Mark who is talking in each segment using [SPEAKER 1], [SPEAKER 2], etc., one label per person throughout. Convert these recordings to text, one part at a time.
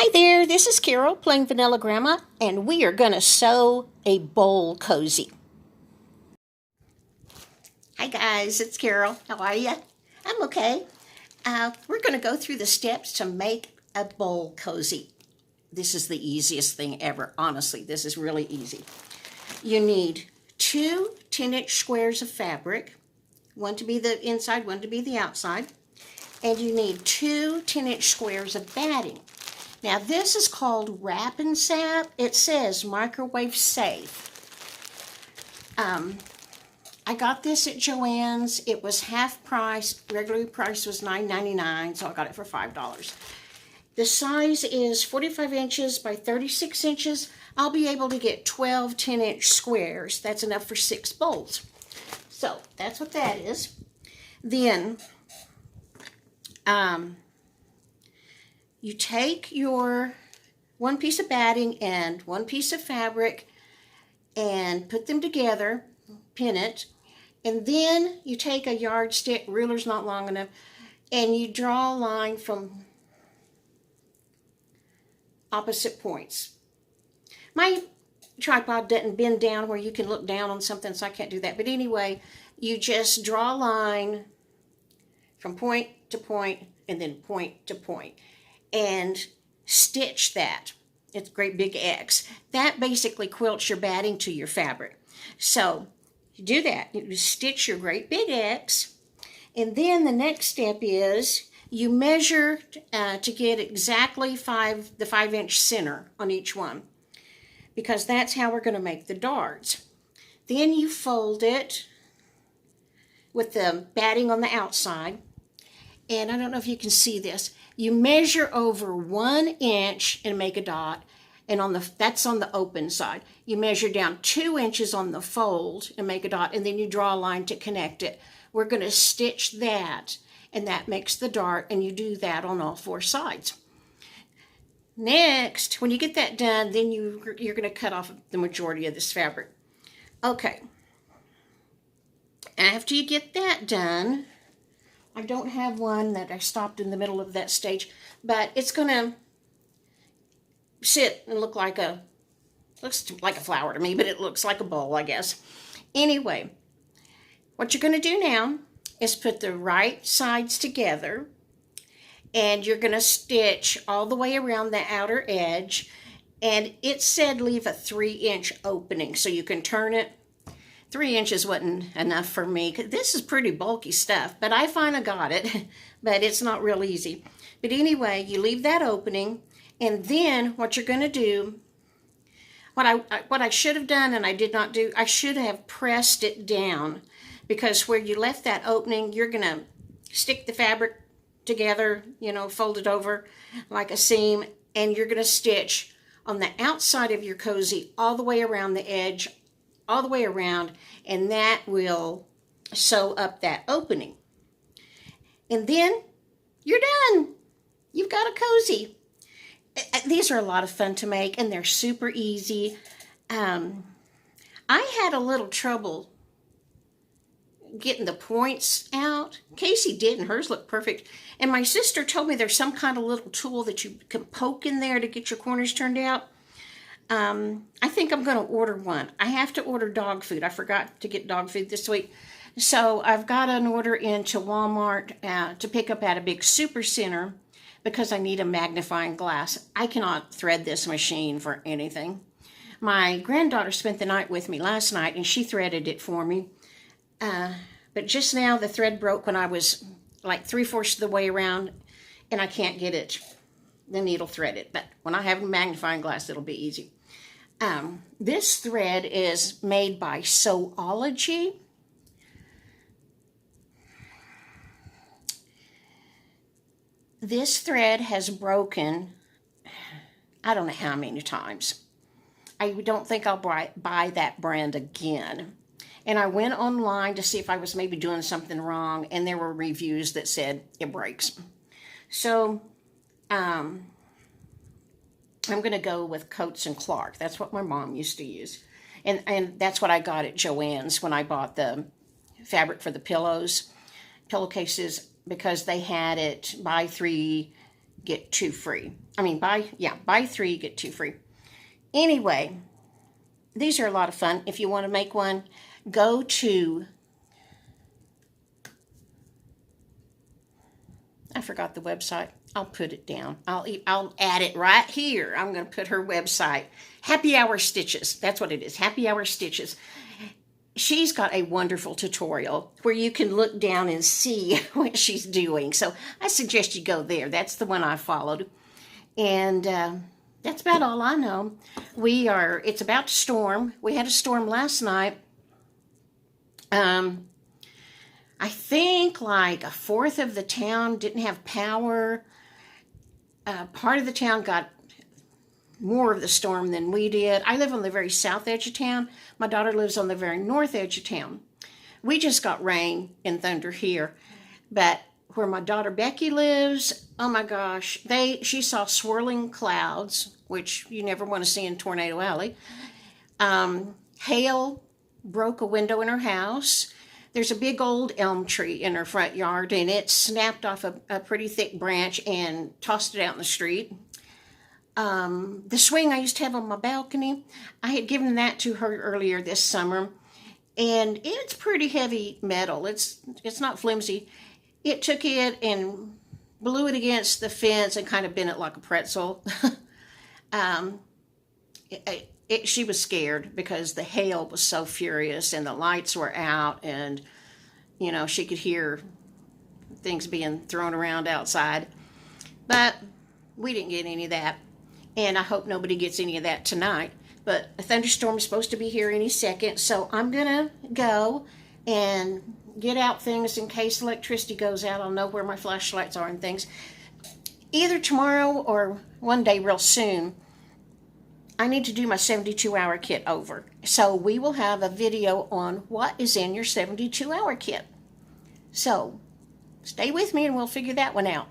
[SPEAKER 1] Hi there, this is Carol playing Vanilla Grandma, and we are going to sew a bowl cozy. Hi guys, it's Carol. How are you? I'm okay. We're going to go through the steps to make a bowl cozy. This is the easiest thing ever. Honestly, this is really easy. You need two 10-inch squares of fabric, one to be the inside, one to be the outside, and you need two 10-inch squares of batting. Now this is called Wrap and Sap. It says microwave safe. I got this at Joann's. It was half price. Regular price was $9.99, so I got it for $5. The size is 45 inches by 36 inches. I'll be able to get 12 10-inch squares. That's enough for 6 bowls. So that's what that is. Then you take your one piece of batting and one piece of fabric and put them together, pin it, and then you take a yardstick, ruler's not long enough, and you draw a line from opposite points. My tripod doesn't bend down where you can look down on something, so I can't do that. But anyway, you just draw a line from point to point and then point to point and stitch that. It's a great big X. That basically quilts your batting to your fabric. So you do that. You stitch your great big X, and then the next step is you measure to get exactly the 5-inch center on each one, because that's how we're going to make the darts. Then you fold it with the batting on the outside, and I don't know if you can see this. You measure over 1 inch and make a dot, and that's on the open side. You measure down 2 inches on the fold and make a dot, and then you draw a line to connect it. We're going to stitch that, and that makes the dart, and you do that on all 4 sides. Next, when you get that done, then you're going to cut off the majority of this fabric. Okay. After you get that done, I don't have one that I stopped in the middle of that stage, but it's going to sit and looks like a flower to me, but it looks like a bowl, I guess. Anyway, what you're going to do now is put the right sides together, and you're going to stitch all the way around the outer edge, and it said leave a 3-inch opening so you can turn it. 3 inches wasn't enough for me. This is pretty bulky stuff, but I finally got it, but it's not real easy. But anyway, you leave that opening, and then what you're going to do, what I should have done and I did not do, I should have pressed it down, because where you left that opening, you're going to stick the fabric together, fold it over like a seam, and you're going to stitch on the outside of your cozy all the way around the edge, all the way around, and that will sew up that opening. And then you're done. You've got a cozy. These are a lot of fun to make, and they're super easy. I had a little trouble getting the points out. Casey did, and hers looked perfect. And my sister told me there's some kind of little tool that you can poke in there to get your corners turned out. I think I'm going to order one. I have to order dog food. I forgot to get dog food this week. So I've got an order into Walmart to pick up at a big super center, because I need a magnifying glass. I cannot thread this machine for anything. My granddaughter spent the night with me last night, and she threaded it for me. But just now the thread broke when I was like 3/4 of the way around, and I can't get it, the needle threaded. But when I have a magnifying glass, it'll be easy. This thread is made by Sewology. This thread has broken, I don't know how many times. I don't think I'll buy that brand again. And I went online to see if I was maybe doing something wrong, and there were reviews that said it breaks. So I'm going to go with Coates & Clark. That's what my mom used to use. And that's what I got at Joann's when I bought the fabric for the pillowcases, because they had it buy 3 get 2 free. I mean, buy 3, get 2 free. Anyway, these are a lot of fun. If you want to make one, go to, I forgot the website. I'll put it down. I'll add it right here. I'm going to put her website. Happy Hour Stitches. That's what it is. Happy Hour Stitches. She's got a wonderful tutorial where you can look down and see what she's doing. So I suggest you go there. That's the one I followed. And that's about all I know. It's about to storm. We had a storm last night. I think like a fourth of the town didn't have power. Part of the town got more of the storm than we did. I live on the very south edge of town. My daughter lives on the very north edge of town. We just got rain and thunder here. But where my daughter Becky lives, oh my gosh, she saw swirling clouds, which you never want to see in Tornado Alley. Hail broke a window in her house. There's a big old elm tree in her front yard, and it snapped off a pretty thick branch and tossed it out in the street. The swing I used to have on my balcony, I had given that to her earlier this summer, and it's pretty heavy metal. It's not flimsy. It took it and blew it against the fence and kind of bent it like a pretzel. She was scared because the hail was so furious and the lights were out, and she could hear things being thrown around outside. But we didn't get any of that, and I hope nobody gets any of that tonight. But a thunderstorm is supposed to be here any second, so I'm gonna go and get out things in case electricity goes out. I'll know where my flashlights are and things. Either tomorrow or one day real soon, I need to do my 72-hour kit over. So we will have a video on what is in your 72-hour kit. So stay with me and we'll figure that one out.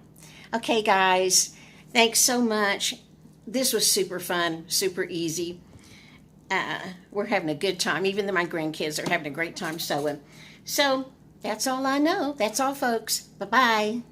[SPEAKER 1] Okay, guys, thanks so much. This was super fun, super easy. We're having a good time. Even though my grandkids are having a great time sewing. So that's all I know. That's all, folks. Bye-bye.